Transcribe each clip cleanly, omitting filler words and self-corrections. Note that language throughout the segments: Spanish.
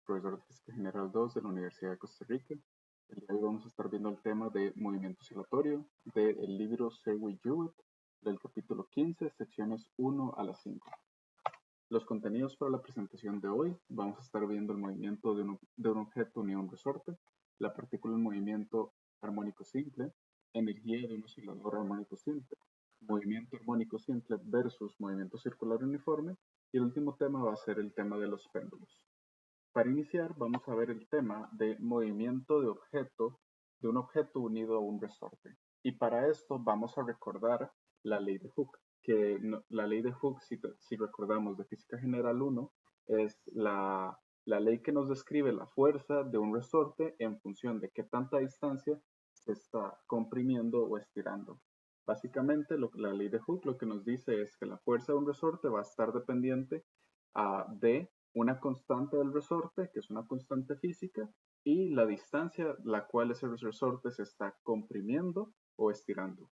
profesor de Física General 2 de la Universidad de Costa Rica. El día de hoy vamos a estar viendo el tema de movimiento oscilatorio del libro Serwi-Hewitt del capítulo 15, secciones 1 a las 5. Los contenidos para la presentación de hoy: vamos a estar viendo el movimiento de un objeto unido a un resorte, la partícula en movimiento armónico simple, energía de un oscilador armónico simple, movimiento armónico simple versus movimiento circular uniforme, y el último tema va a ser el tema de los péndulos. Para iniciar, vamos a ver el tema de movimiento de un objeto unido a un resorte. Y para esto vamos a recordar la ley de Hooke, la ley de Hooke, si recordamos de Física General 1, es la ley que nos describe la fuerza de un resorte en función de qué tanta distancia se está comprimiendo o estirando. Básicamente, la ley de Hooke lo que nos dice es que la fuerza de un resorte va a estar dependiente de una constante del resorte, que es una constante física, y la distancia la cual ese resorte se está comprimiendo o estirando.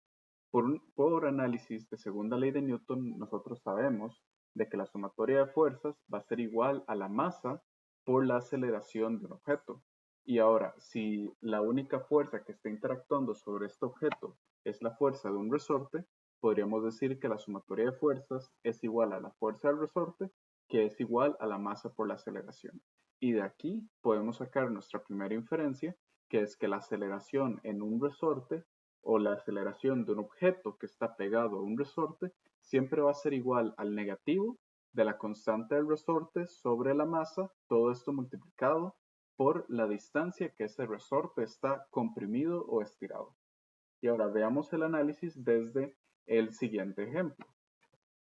Por análisis de segunda ley de Newton, nosotros sabemos de que la sumatoria de fuerzas va a ser igual a la masa por la aceleración de un objeto. Y ahora, si la única fuerza que está interactuando sobre este objeto es la fuerza de un resorte, podríamos decir que la sumatoria de fuerzas es igual a la fuerza del resorte, que es igual a la masa por la aceleración. Y de aquí podemos sacar nuestra primera inferencia, que es que la aceleración en un resorte o la aceleración de un objeto que está pegado a un resorte siempre va a ser igual al negativo de la constante del resorte sobre la masa, todo esto multiplicado por la distancia que ese resorte está comprimido o estirado. Y ahora veamos el análisis desde el siguiente ejemplo.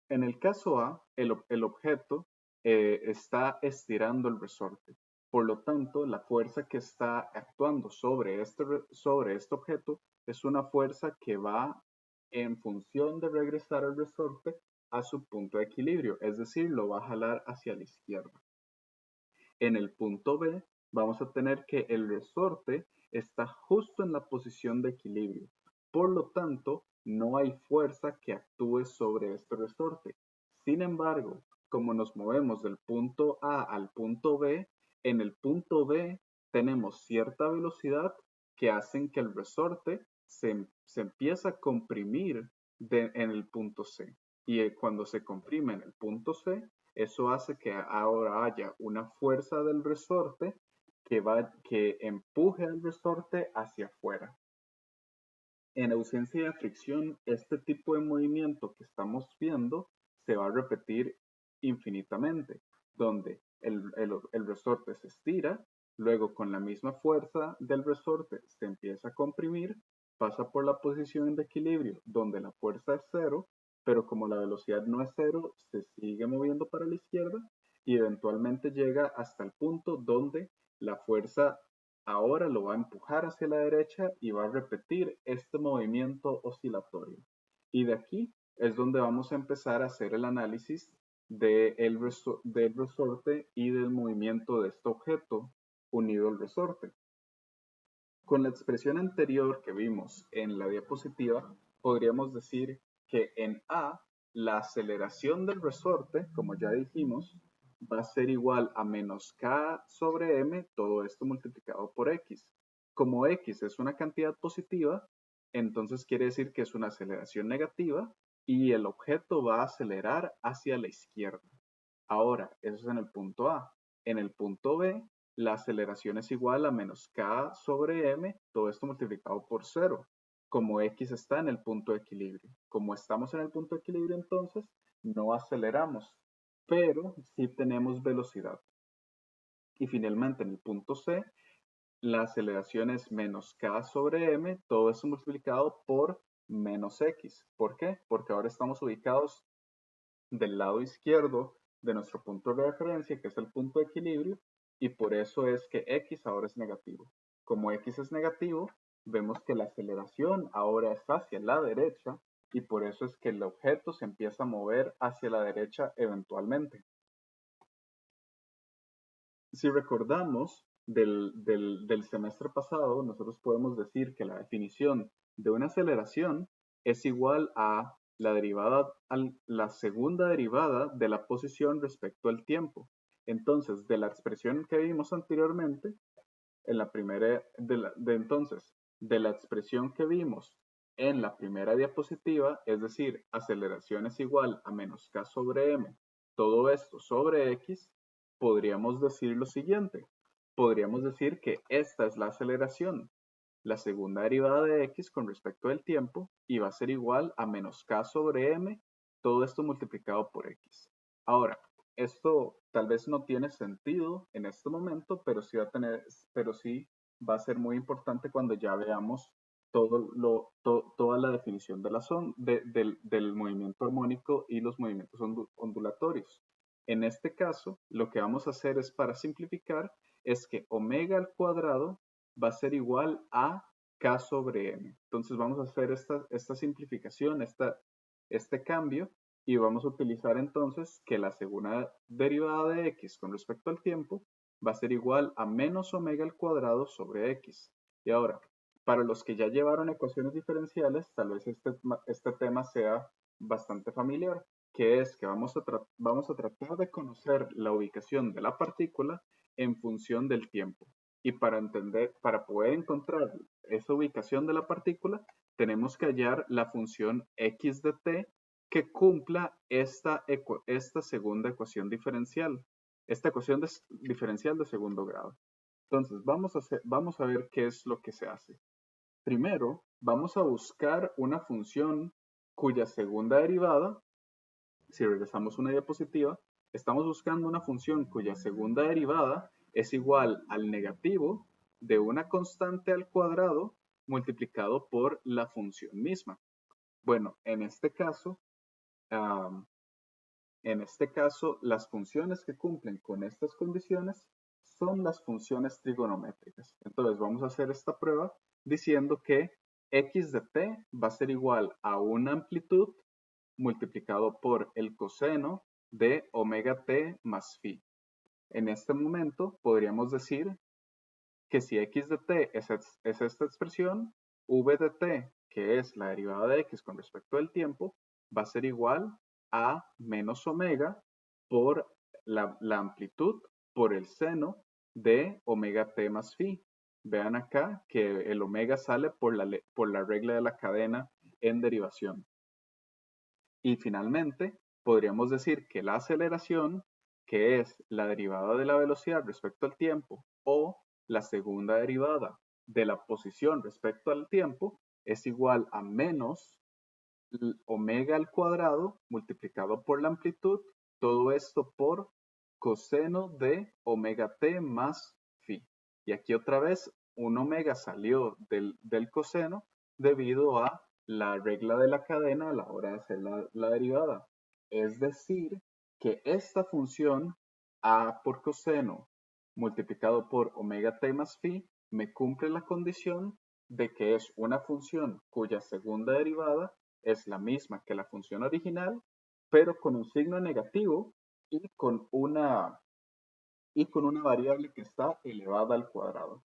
En el caso A, el objeto está estirando el resorte. Por lo tanto, la fuerza que está actuando sobre este objeto es una fuerza que va en función de regresar al resorte a su punto de equilibrio, es decir, lo va a jalar hacia la izquierda. En el punto B, vamos a tener que el resorte está justo en la posición de equilibrio. Por lo tanto, no hay fuerza que actúe sobre este resorte. Sin embargo, como nos movemos del punto A al punto B, en el punto B tenemos cierta velocidad que hacen que el resorte se empieza a comprimir en el punto C. Y cuando se comprime en el punto C, eso hace que ahora haya una fuerza del resorte que empuje al resorte hacia afuera. En ausencia de fricción, este tipo de movimiento que estamos viendo se va a repetir infinitamente, donde el resorte se estira, luego con la misma fuerza del resorte se empieza a comprimir, pasa por la posición de equilibrio donde la fuerza es cero, pero como la velocidad no es cero, se sigue moviendo para la izquierda y eventualmente llega hasta el punto donde la fuerza ahora lo va a empujar hacia la derecha y va a repetir este movimiento oscilatorio. Y de aquí es donde vamos a empezar a hacer el análisis del resorte y del movimiento de este objeto unido al resorte. Con la expresión anterior que vimos en la diapositiva, podríamos decir que en A, la aceleración del resorte, como ya dijimos, va a ser igual a menos K sobre M, todo esto multiplicado por X. Como X es una cantidad positiva, entonces quiere decir que es una aceleración negativa y el objeto va a acelerar hacia la izquierda. Ahora, eso es en el punto A. En el punto B, la aceleración es igual a menos K sobre M, todo esto multiplicado por 0, como X está en el punto de equilibrio. Como estamos en el punto de equilibrio, entonces, no aceleramos, pero sí tenemos velocidad. Y finalmente, en el punto C, la aceleración es menos K sobre M, todo esto multiplicado por menos X. ¿Por qué? Porque ahora estamos ubicados del lado izquierdo de nuestro punto de referencia, que es el punto de equilibrio, y por eso es que X ahora es negativo. Como X es negativo, vemos que la aceleración ahora es hacia la derecha, y por eso es que el objeto se empieza a mover hacia la derecha eventualmente. Si recordamos del semestre pasado, nosotros podemos decir que la definición de una aceleración es igual a la segunda derivada de la posición respecto al tiempo. Entonces, de la expresión que vimos anteriormente, en la primera, de la expresión que vimos en la primera diapositiva, es decir, aceleración es igual a menos k sobre m, todo esto sobre x, podríamos decir lo siguiente. Podríamos decir que esta es la aceleración, la segunda derivada de x con respecto al tiempo, y va a ser igual a menos k sobre m, todo esto multiplicado por x. Ahora, esto tal vez no tiene sentido en este momento, pero sí va a ser muy importante cuando ya veamos toda la definición de del movimiento armónico y los movimientos ondulatorios. En este caso, lo que vamos a hacer es, para simplificar, es que omega al cuadrado va a ser igual a k sobre m. Entonces vamos a hacer esta simplificación, este cambio, y vamos a utilizar entonces que la segunda derivada de x con respecto al tiempo va a ser igual a menos omega al cuadrado sobre x. Y ahora, para los que ya llevaron ecuaciones diferenciales, tal vez este tema sea bastante familiar, que es que vamos a tratar de conocer la ubicación de la partícula en función del tiempo. Y para poder encontrar esa ubicación de la partícula, tenemos que hallar la función x de t que cumpla esta segunda ecuación diferencial, esta ecuación diferencial de segundo grado. Entonces, vamos a ver qué es lo que se hace. Primero, vamos a buscar una función cuya segunda derivada, si regresamos una diapositiva, estamos buscando una función cuya segunda derivada es igual al negativo de una constante al cuadrado multiplicado por la función misma. Bueno, en este caso, las funciones que cumplen con estas condiciones son las funciones trigonométricas. Entonces vamos a hacer esta prueba diciendo que x de t va a ser igual a una amplitud multiplicado por el coseno de omega t más phi. En este momento podríamos decir que si x de t es esta expresión, v de t, que es la derivada de x con respecto al tiempo, va a ser igual a menos omega por la amplitud por el seno de omega t más phi. Vean acá que el omega sale por la regla de la cadena en derivación. Y finalmente, podríamos decir que la aceleración, que es la derivada de la velocidad respecto al tiempo, o la segunda derivada de la posición respecto al tiempo, es igual a menos omega al cuadrado multiplicado por la amplitud, todo esto por coseno de omega t más phi. Y aquí otra vez un omega salió del coseno debido a la regla de la cadena a la hora de hacer la derivada. Es decir, que esta función a por coseno multiplicado por omega t más phi me cumple la condición de que es una función cuya segunda derivada es la misma que la función original, pero con un signo negativo y con una variable que está elevada al cuadrado.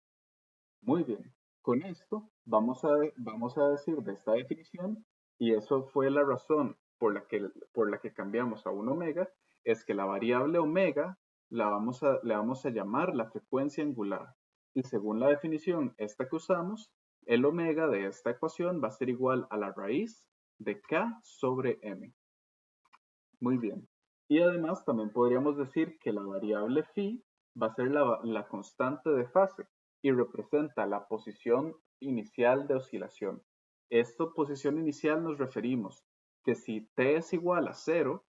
Muy bien, con esto vamos a decir de esta definición, y eso fue la razón por la que cambiamos a un omega, es que la variable omega le vamos a llamar la frecuencia angular. Y según la definición esta que usamos, el omega de esta ecuación va a ser igual a la raíz de k sobre m. Muy bien. Y además también podríamos decir que la variable phi va a ser la constante de fase y representa la posición inicial de oscilación. Esta posición inicial nos referimos que si t es igual a 0,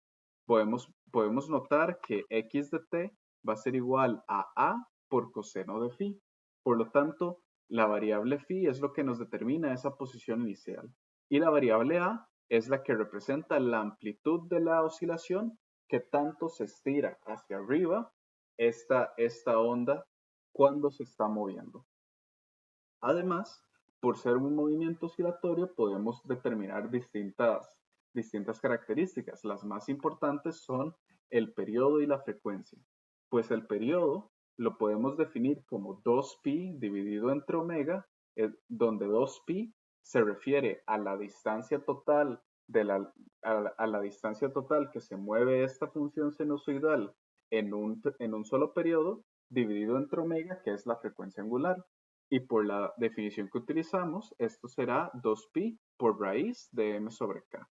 podemos notar que x de t va a ser igual a por coseno de phi. Por lo tanto, la variable phi es lo que nos determina esa posición inicial. Y la variable a es la que representa la amplitud de la oscilación, que tanto se estira hacia arriba esta onda cuando se está moviendo. Además, por ser un movimiento oscilatorio, podemos determinar distintas características. Las más importantes son el periodo y la frecuencia. Pues el periodo lo podemos definir como 2pi dividido entre omega, donde 2pi se refiere a la distancia total a la distancia total que se mueve esta función sinusoidal en un solo periodo dividido entre omega, que es la frecuencia angular. Y por la definición que utilizamos, esto será 2pi por raíz de m sobre k.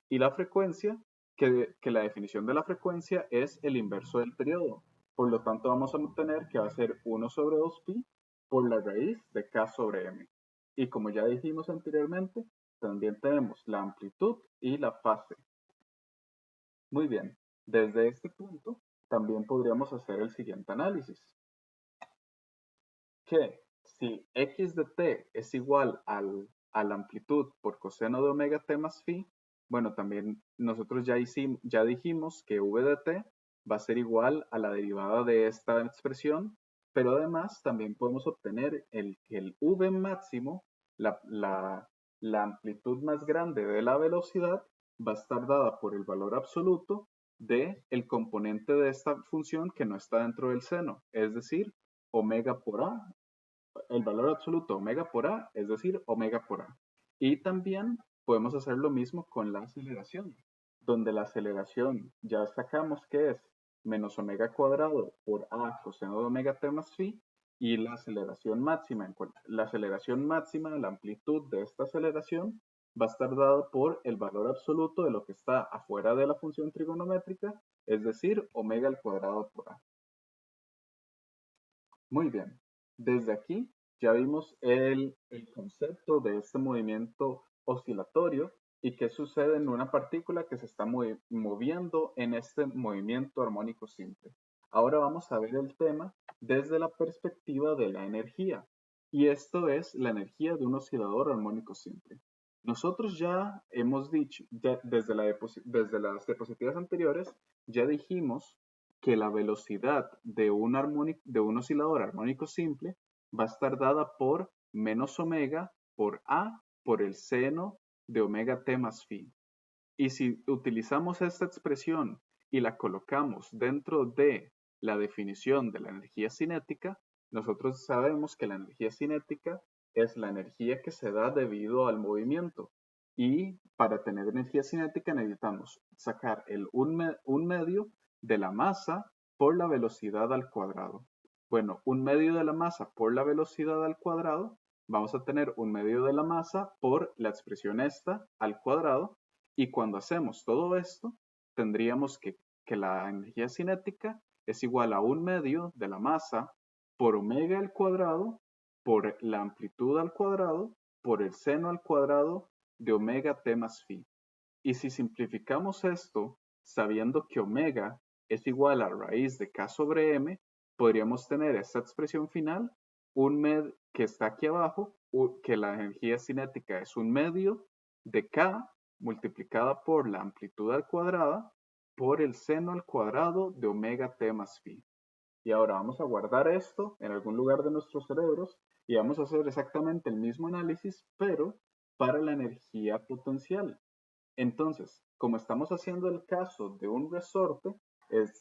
Y la frecuencia, que la definición de la frecuencia es el inverso del periodo. Por lo tanto, vamos a obtener que va a ser 1 sobre 2pi por la raíz de k sobre m. Y como ya dijimos anteriormente, también tenemos la amplitud y la fase. Muy bien, desde este punto también podríamos hacer el siguiente análisis. Que si x de t es igual a la amplitud por coseno de omega t más phi, bueno, también nosotros ya dijimos que v de t va a ser igual a la derivada de esta expresión, pero además también podemos obtener que el v máximo, la amplitud más grande de la velocidad, va a estar dada por el valor absoluto de el componente de esta función que no está dentro del seno, es decir, omega por a, el valor absoluto omega por a, es decir, omega por a. Y también podemos hacer lo mismo con la aceleración, donde la aceleración ya sacamos que es menos omega cuadrado por a coseno de omega t más phi, y la aceleración máxima, la amplitud de esta aceleración va a estar dada por el valor absoluto de lo que está afuera de la función trigonométrica, es decir, omega al cuadrado por a. Muy bien, desde aquí ya vimos el concepto de este movimiento oscilatorio y qué sucede en una partícula que se está moviendo en este movimiento armónico simple. Ahora vamos a ver el tema desde la perspectiva de la energía, y esto es la energía de un oscilador armónico simple. Nosotros ya hemos dicho, desde las diapositivas anteriores, ya dijimos que la velocidad de un oscilador armónico simple va a estar dada por menos omega por a por el seno de omega t más phi. Y si utilizamos esta expresión y la colocamos dentro de la definición de la energía cinética, nosotros sabemos que la energía cinética es la energía que se da debido al movimiento. Y para tener energía cinética necesitamos sacar un medio de la masa por la velocidad al cuadrado. Bueno, un medio de la masa por la velocidad al cuadrado, vamos a tener un medio de la masa por la expresión esta al cuadrado, y cuando hacemos todo esto, tendríamos que la energía cinética es igual a un medio de la masa por omega al cuadrado por la amplitud al cuadrado por el seno al cuadrado de omega t más phi. Y si simplificamos esto, sabiendo que omega es igual a raíz de k sobre m, podríamos tener esta expresión final, que está aquí abajo, que la energía cinética es un medio de k multiplicada por la amplitud al cuadrado por el seno al cuadrado de omega t más phi. Y ahora vamos a guardar esto en algún lugar de nuestros cerebros y vamos a hacer exactamente el mismo análisis, pero para la energía potencial. Entonces, como estamos haciendo el caso de un resorte,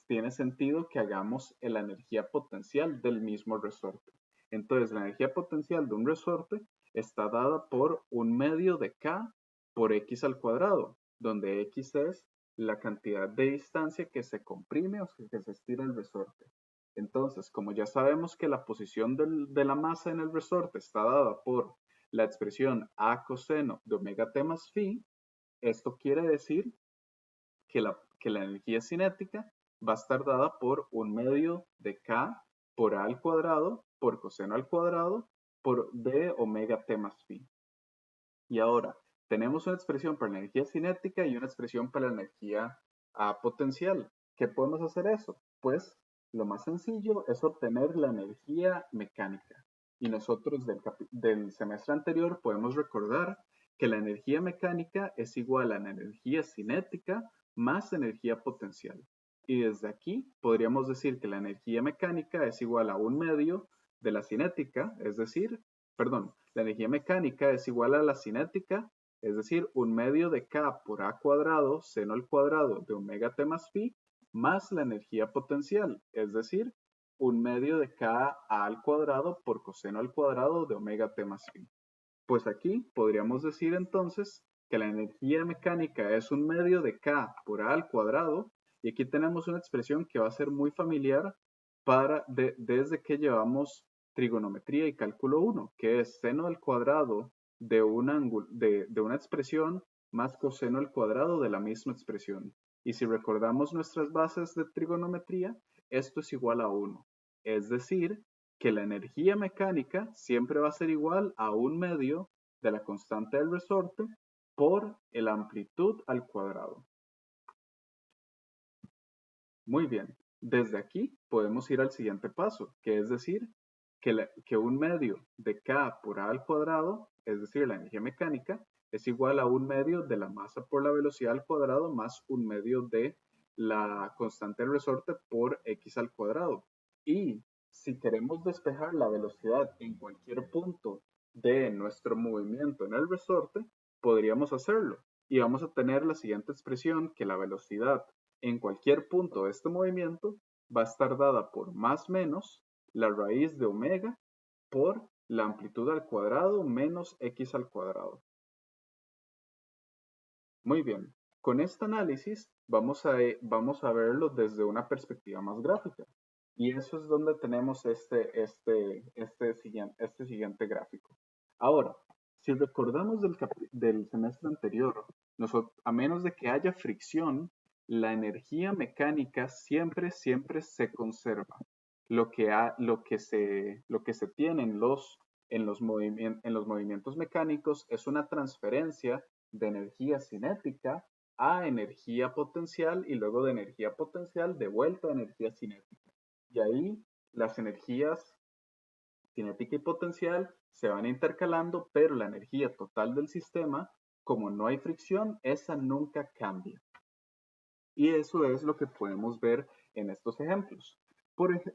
tiene sentido que hagamos la energía potencial del mismo resorte. Entonces, la energía potencial de un resorte está dada por un medio de k por x al cuadrado, donde x es la cantidad de distancia que se comprime o que se estira el resorte. Entonces, como ya sabemos que la posición de la masa en el resorte está dada por la expresión a coseno de omega t más phi, esto quiere decir que la energía cinética va a estar dada por un medio de k por a al cuadrado por coseno al cuadrado por de omega t más phi. Y ahora, tenemos una expresión para la energía cinética y una expresión para la energía potencial. ¿Qué podemos hacer eso? Pues lo más sencillo es obtener la energía mecánica. Y nosotros del semestre anterior podemos recordar que la energía mecánica es igual a la energía cinética más energía potencial. Y desde aquí podríamos decir que la energía mecánica es igual a un medio de la cinética, es decir, perdón, la energía mecánica es igual a la cinética, es decir, un medio de k por a cuadrado seno al cuadrado de omega t más phi, más la energía potencial, es decir, un medio de k a al cuadrado por coseno al cuadrado de omega t más phi. Pues aquí podríamos decir entonces que la energía mecánica es un medio de k por a al cuadrado Y aquí tenemos una expresión que va a ser muy familiar desde que llevamos trigonometría y cálculo 1, que es seno al cuadrado de una expresión más coseno al cuadrado de la misma expresión. Y si recordamos nuestras bases de trigonometría, esto es igual a 1. Es decir, que la energía mecánica siempre va a ser igual a 1/2 de la constante del resorte por la amplitud al cuadrado. Muy bien, desde aquí podemos ir al siguiente paso, que es decir, que 1/2 de K por A al cuadrado, es decir, la energía mecánica, es igual a 1/2 de la masa por la velocidad al cuadrado más 1/2 de la constante del resorte por X al cuadrado. Y si queremos despejar la velocidad en cualquier punto de nuestro movimiento en el resorte, podríamos hacerlo. Y vamos a tener la siguiente expresión, que la velocidad en cualquier punto de este movimiento va a estar dada por más menos la raíz de omega por la amplitud al cuadrado menos x al cuadrado. Muy bien, con este análisis vamos a verlo desde una perspectiva más gráfica. Y eso es donde tenemos este siguiente gráfico. Ahora, si recordamos del semestre anterior, a menos de que haya fricción, la energía mecánica siempre se conserva. Lo que se tiene en los movimientos mecánicos es una transferencia de energía cinética a energía potencial y luego de energía potencial de vuelta a energía cinética. Y ahí las energías cinética y potencial se van intercalando, pero la energía total del sistema, como no hay fricción, esa nunca cambia. Y eso es lo que podemos ver en estos ejemplos.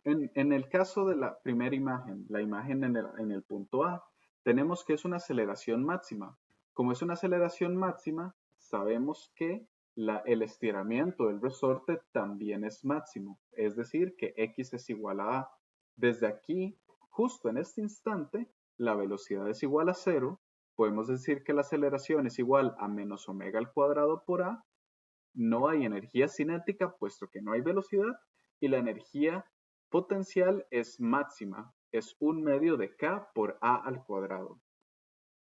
En el caso de la primera imagen, la imagen en el punto A, tenemos que es una aceleración máxima. Como es una aceleración máxima, sabemos que el estiramiento del resorte también es máximo, es decir, que x es igual a a. Desde aquí, justo en este instante, la velocidad es igual a 0. Podemos decir que la aceleración es igual a menos omega al cuadrado por a. No hay energía cinética puesto que no hay velocidad y la energía potencial es máxima, es 1/2 de K por A al cuadrado.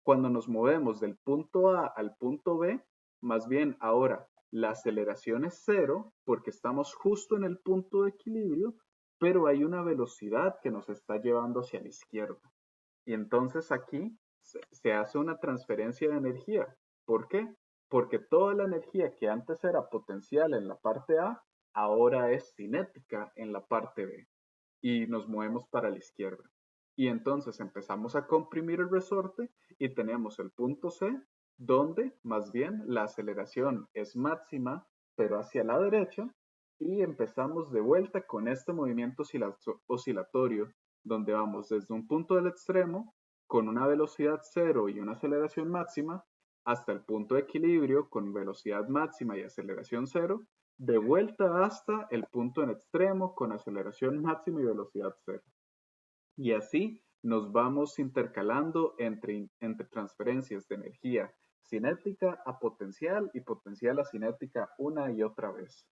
Cuando nos movemos del punto A al punto B, más bien ahora la aceleración es 0 porque estamos justo en el punto de equilibrio, pero hay una velocidad que nos está llevando hacia la izquierda. Y entonces aquí se hace una transferencia de energía. ¿Por qué? Porque toda la energía que antes era potencial en la parte A, ahora es cinética en la parte B. Y nos movemos para la izquierda. Y entonces empezamos a comprimir el resorte y tenemos el punto C, donde más bien la aceleración es máxima, pero hacia la derecha. Y empezamos de vuelta con este movimiento oscilatorio, donde vamos desde un punto del extremo con una velocidad 0 y una aceleración máxima, hasta el punto de equilibrio con velocidad máxima y aceleración 0, de vuelta hasta el punto en extremo con aceleración máxima y velocidad 0. Y así nos vamos intercalando entre transferencias de energía cinética a potencial y potencial a cinética una y otra vez.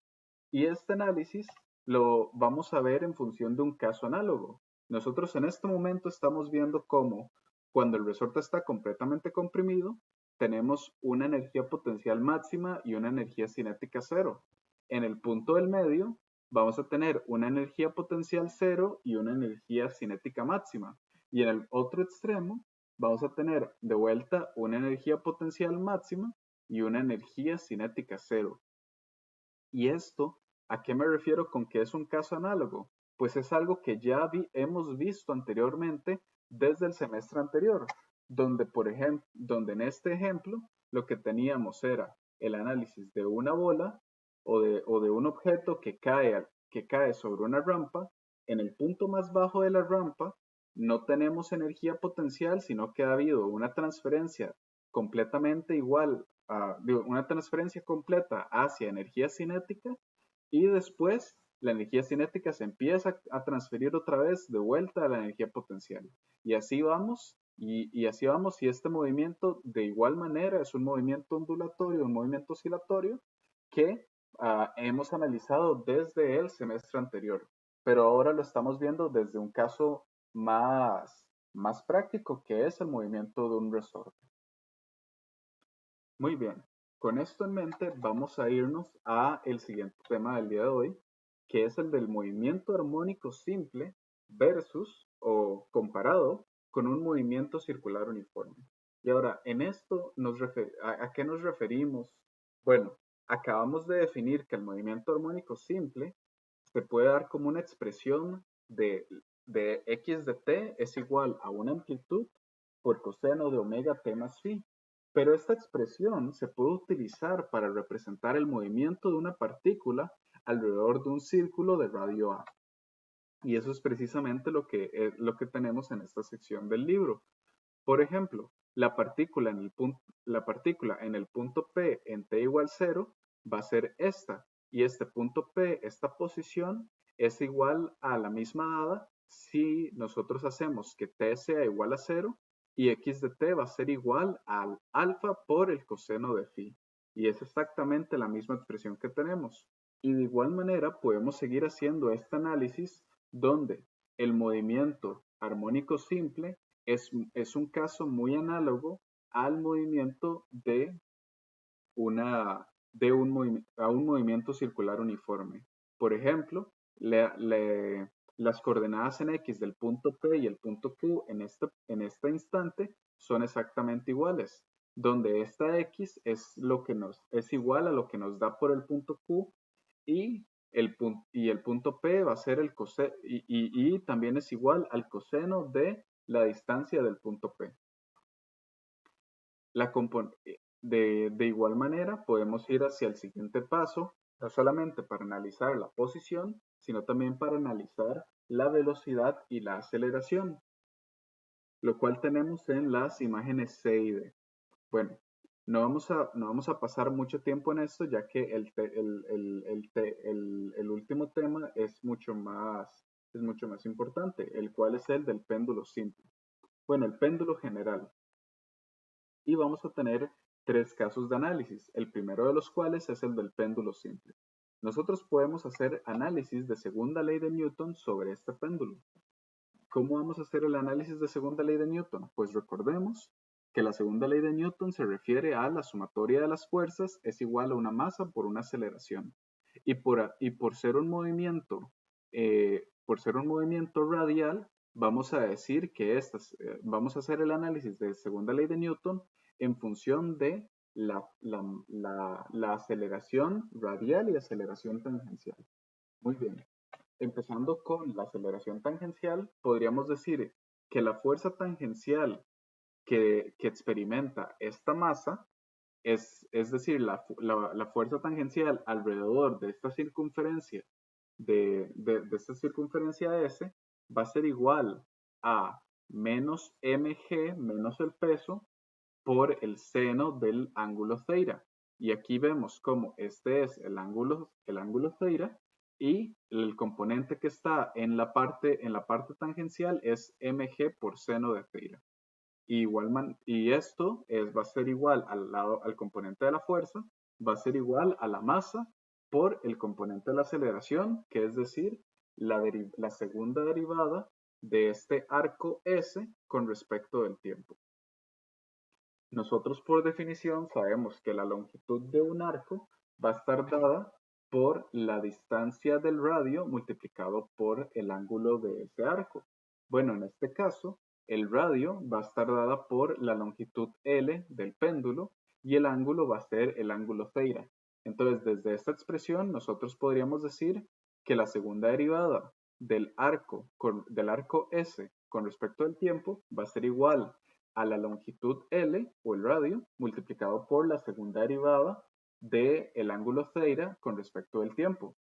Y este análisis lo vamos a ver en función de un caso análogo. Nosotros en este momento estamos viendo cómo cuando el resorte está completamente comprimido, tenemos una energía potencial máxima y una energía cinética 0. En el punto del medio, vamos a tener una energía potencial 0 y una energía cinética máxima. Y en el otro extremo, vamos a tener de vuelta una energía potencial máxima y una energía cinética 0. Y esto, ¿a qué me refiero con que es un caso análogo? Pues es algo que ya hemos visto anteriormente desde el semestre anterior, donde, donde en este ejemplo lo que teníamos era el análisis de una bola o de un objeto que cae sobre una rampa. En el punto más bajo de la rampa no tenemos energía potencial, sino que ha habido una transferencia completamente igual, una transferencia completa hacia energía cinética, y después la energía cinética se empieza a transferir otra vez de vuelta a la energía potencial. Y así vamos, y así vamos, y este movimiento de igual manera es un movimiento ondulatorio, un movimiento oscilatorio, que hemos analizado desde el semestre anterior, pero ahora lo estamos viendo desde un caso más práctico, que es el movimiento de un resorte. Muy bien, con esto en mente vamos a irnos a el siguiente tema del día de hoy, que es el del movimiento armónico simple versus o comparado con un movimiento circular uniforme. Y ahora, en esto, ¿a qué nos referimos? Bueno, acabamos de definir que el movimiento armónico simple se puede dar como una expresión de x de t es igual a una amplitud por coseno de omega t más phi. Pero esta expresión se puede utilizar para representar el movimiento de una partícula alrededor de un círculo de radio A. Y eso es precisamente lo que tenemos en esta sección del libro. Por ejemplo, la partícula en el punto P en t igual 0 va a ser esta. Y este punto P, esta posición, es igual a la misma dada si nosotros hacemos que t sea igual a 0 y x de t va a ser igual al alfa por el coseno de phi. Y es exactamente la misma expresión que tenemos. Y de igual manera podemos seguir haciendo este análisis donde el movimiento armónico simple es un caso muy análogo al movimiento a un movimiento circular uniforme. Por ejemplo, las coordenadas en X del punto P y el punto Q en este instante son exactamente iguales, donde esta X es igual a lo que nos da por el punto Q y el punto P va a ser el coseno y también es igual al coseno de la distancia del punto P. De igual manera, podemos ir hacia el siguiente paso, no solamente para analizar la posición, sino también para analizar la velocidad y la aceleración, lo cual tenemos en las imágenes C y D. Bueno, no vamos a pasar mucho tiempo en esto, ya que el último tema es mucho más importante, el cual es el del péndulo simple. Bueno, el péndulo general. Y vamos a tener tres casos de análisis, el primero de los cuales es el del péndulo simple. Nosotros podemos hacer análisis de segunda ley de Newton sobre este péndulo. ¿Cómo vamos a hacer el análisis de segunda ley de Newton? Pues recordemos que la segunda ley de Newton se refiere a la sumatoria de las fuerzas es igual a una masa por una aceleración. Y por ser un movimiento radial, vamos a decir que vamos a hacer el análisis de segunda ley de Newton en función de la aceleración radial y aceleración tangencial. Muy bien. Empezando con la aceleración tangencial, podríamos decir que la fuerza tangencial que experimenta esta masa, es decir, la fuerza tangencial alrededor de esta circunferencia, de esta circunferencia S, va a ser igual a menos mg menos el peso por el seno del ángulo θ. Y aquí vemos cómo este es el ángulo θ y el componente que está en la parte tangencial es mg por seno de θ. Y esto va a ser igual al componente de la fuerza, va a ser igual a la masa por el componente de la aceleración, que es decir, la segunda derivada de este arco S con respecto del tiempo. Nosotros por definición sabemos que la longitud de un arco va a estar dada por la distancia del radio multiplicado por el ángulo de ese arco. Bueno, en este caso, el radio va a estar dada por la longitud L del péndulo y el ángulo va a ser el ángulo θ. Entonces, desde esta expresión, nosotros podríamos decir que la segunda derivada del arco S con respecto al tiempo va a ser igual a la longitud L o el radio multiplicado por la segunda derivada del ángulo θ con respecto del tiempo.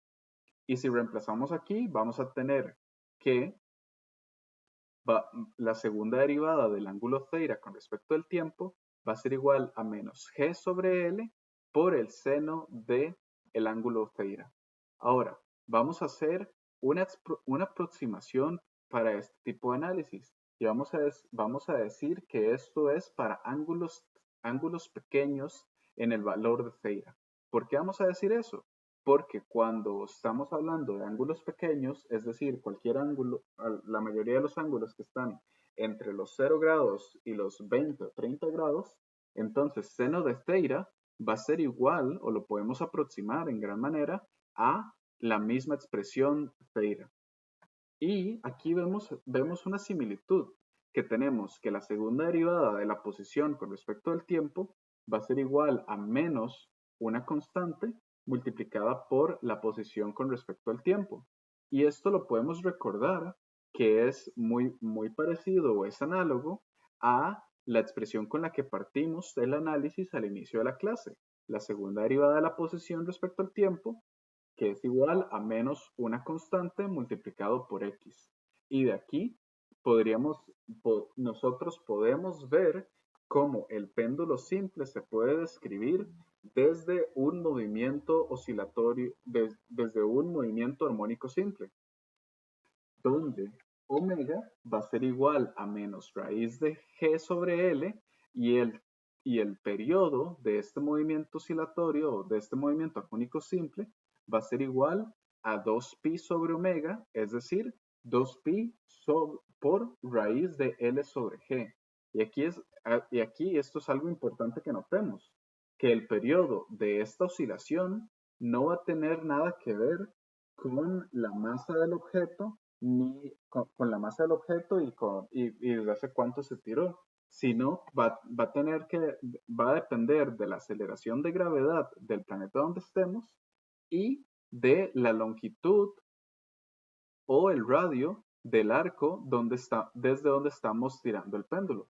Y si reemplazamos aquí, vamos a tener que la segunda derivada del ángulo θ con respecto al tiempo va a ser igual a menos g sobre L por el seno del ángulo θ. Ahora, vamos a hacer una aproximación para este tipo de análisis. Y vamos a decir que esto es para ángulos pequeños en el valor de θ. ¿Por qué vamos a decir eso? porque cuando estamos hablando de ángulos pequeños, es decir, cualquier ángulo, la mayoría de los ángulos que están entre los 0 grados y los 20 o 30 grados, entonces seno de θ va a ser igual, o lo podemos aproximar en gran manera, a la misma expresión θ. Y aquí vemos una similitud, que tenemos que la segunda derivada de la posición con respecto al tiempo va a ser igual a menos una constante multiplicada por la posición con respecto al tiempo. Y esto lo podemos recordar que es muy parecido o es análogo a la expresión con la que partimos del análisis al inicio de la clase. La segunda derivada de la posición respecto al tiempo, que es igual a menos una constante multiplicado por x. Y de aquí nosotros podemos ver cómo el péndulo simple se puede describir desde un movimiento oscilatorio, desde un movimiento armónico simple, donde omega va a ser igual a menos raíz de g sobre L y el periodo de este movimiento oscilatorio o de este movimiento armónico simple va a ser igual a 2pi sobre omega, es decir, 2pi por raíz de L sobre G. Y aquí esto es algo importante que notemos, que el periodo de esta oscilación no va a tener nada que ver con la masa del objeto, ni con la masa del objeto y desde hace cuánto se tiró, sino va a depender de la aceleración de gravedad del planeta donde estemos y de la longitud o el radio del arco desde donde estamos tirando el péndulo.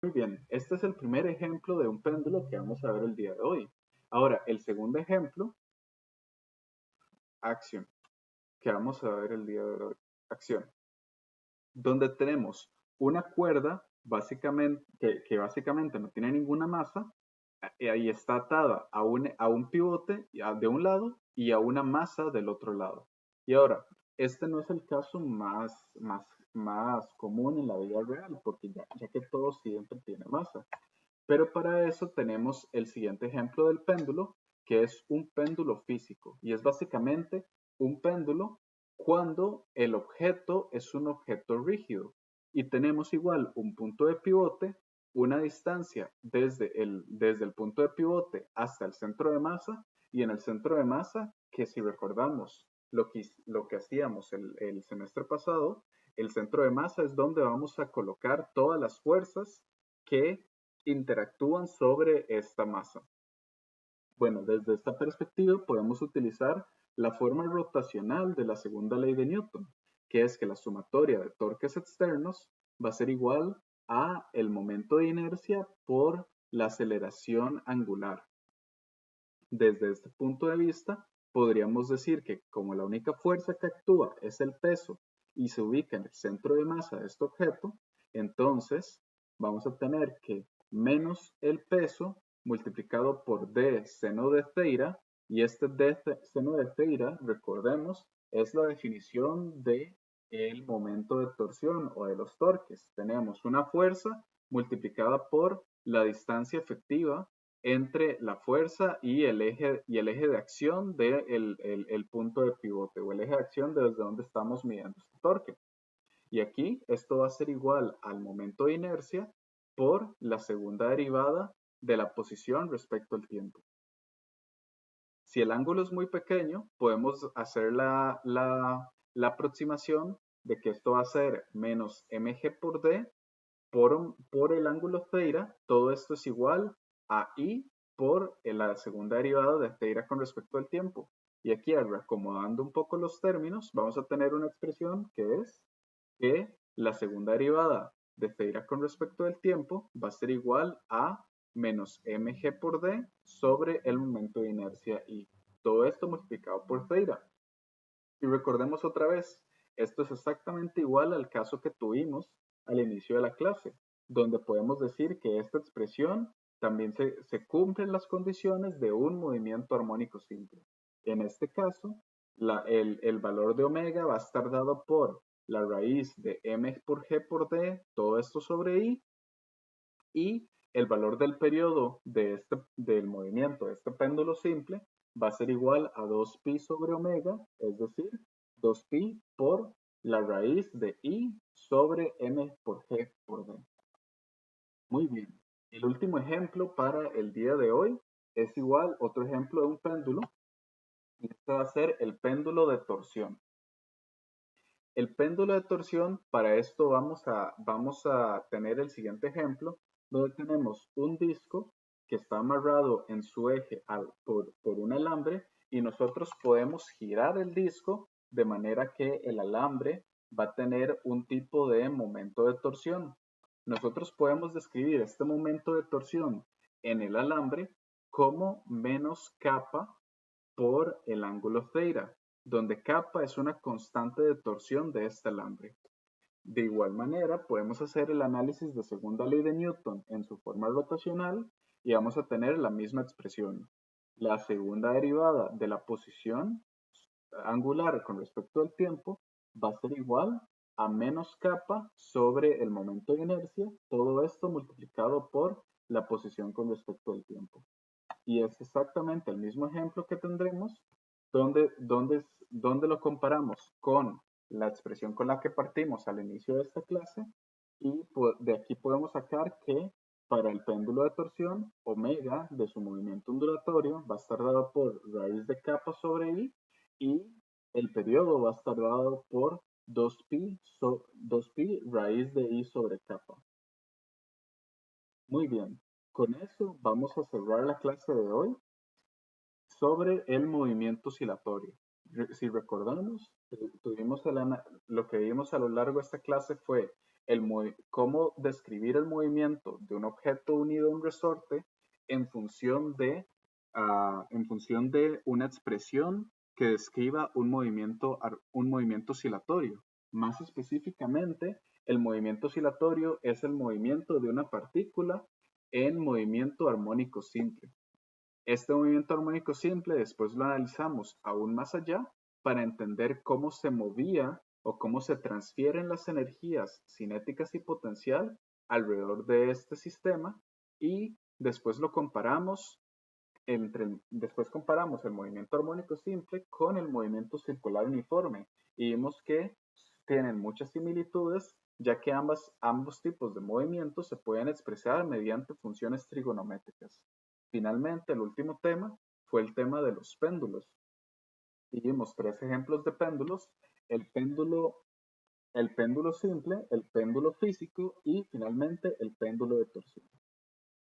Muy bien, este es el primer ejemplo de un péndulo que vamos a ver el día de hoy. Ahora, el segundo ejemplo, acción, que vamos a ver el día de hoy, acción, donde tenemos una cuerda básicamente, que básicamente no tiene ninguna masa, y está atada a un pivote de un lado y a una masa del otro lado. Y ahora, este no es el caso más común en la vida real, porque ya que todo siempre tiene masa. Pero para eso tenemos el siguiente ejemplo del péndulo, que es un péndulo físico. Y es básicamente un péndulo cuando el objeto es un objeto rígido. Y tenemos igual un punto de pivote, una distancia desde el punto de pivote hasta el centro de masa. Y en el centro de masa, que si recordamos lo que hacíamos el semestre pasado, el centro de masa es donde vamos a colocar todas las fuerzas que interactúan sobre esta masa. Bueno, desde esta perspectiva podemos utilizar la forma rotacional de la segunda ley de Newton, que es que la sumatoria de torques externos va a ser igual a el momento de inercia por la aceleración angular. Desde este punto de vista, podríamos decir que como la única fuerza que actúa es el peso y se ubica en el centro de masa de este objeto, entonces vamos a tener que menos el peso multiplicado por d seno de θ, y este d seno de θ, recordemos, es la definición de el momento de torsión o de los torques. Tenemos una fuerza multiplicada por la distancia efectiva entre la fuerza y el eje de acción del punto de pivote, o el eje de acción desde donde estamos midiendo este torque. Y aquí esto va a ser igual al momento de inercia por la segunda derivada de la posición respecto al tiempo. Si el ángulo es muy pequeño, podemos hacer la aproximación de que esto va a ser menos mg por d por el ángulo θ. Todo esto es igual a I por la segunda derivada de θ con respecto al tiempo. Y aquí, acomodando un poco los términos, vamos a tener una expresión que es que la segunda derivada de θ con respecto al tiempo va a ser igual a menos mg por d sobre el momento de inercia I. Todo esto multiplicado por θ. Y recordemos otra vez, esto es exactamente igual al caso que tuvimos al inicio de la clase, donde podemos decir que esta expresión también se cumplen las condiciones de un movimiento armónico simple. En este caso, el valor de omega va a estar dado por la raíz de m por g por d, todo esto sobre I, y el valor del periodo del movimiento de este péndulo simple va a ser igual a 2pi sobre omega, es decir, 2pi por la raíz de i sobre m por g por d. Muy bien. El último ejemplo para el día de hoy es igual otro ejemplo de un péndulo. Y este va a ser el péndulo de torsión. El péndulo de torsión, para esto vamos a tener el siguiente ejemplo, donde tenemos un disco que está amarrado en su eje por un alambre y nosotros podemos girar el disco de manera que el alambre va a tener un tipo de momento de torsión. Nosotros podemos describir este momento de torsión en el alambre como menos kappa por el ángulo θ, donde kappa es una constante de torsión de este alambre. De igual manera, podemos hacer el análisis de segunda ley de Newton en su forma rotacional y vamos a tener la misma expresión. La segunda derivada de la posición angular con respecto al tiempo va a ser igual a menos kappa sobre el momento de inercia, todo esto multiplicado por la posición con respecto al tiempo. Y es exactamente el mismo ejemplo que tendremos donde lo comparamos con la expresión con la que partimos al inicio de esta clase y de aquí podemos sacar que para el péndulo de torsión, omega de su movimiento ondulatorio va a estar dado por raíz de kappa sobre i y el periodo va a estar dado por 2pi raíz de i sobre kappa. Muy bien, con eso vamos a cerrar la clase de hoy sobre el movimiento oscilatorio. Si recordamos, lo que vimos a lo largo de esta clase fue cómo describir el movimiento de un objeto unido a un resorte en función de una expresión que describa un movimiento oscilatorio. Más específicamente, el movimiento oscilatorio es el movimiento de una partícula en movimiento armónico simple. Este movimiento armónico simple después lo analizamos aún más allá para entender cómo se movía o cómo se transfieren las energías cinéticas y potencial alrededor de este sistema y después después comparamos el movimiento armónico simple con el movimiento circular uniforme y vimos que tienen muchas similitudes ya que ambos tipos de movimientos se pueden expresar mediante funciones trigonométricas. Finalmente, el último tema fue el tema de los péndulos. Y vimos 3 ejemplos de péndulos, el péndulo simple, el péndulo físico y finalmente el péndulo de torsión.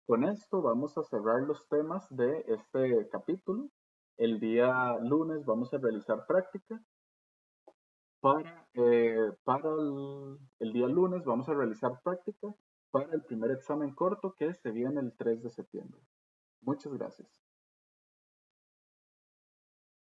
Con esto vamos a cerrar los temas de este capítulo. El día lunes vamos a realizar práctica. Para el día lunes vamos a realizar práctica para el primer examen corto que se viene el 3 de septiembre. Muchas gracias.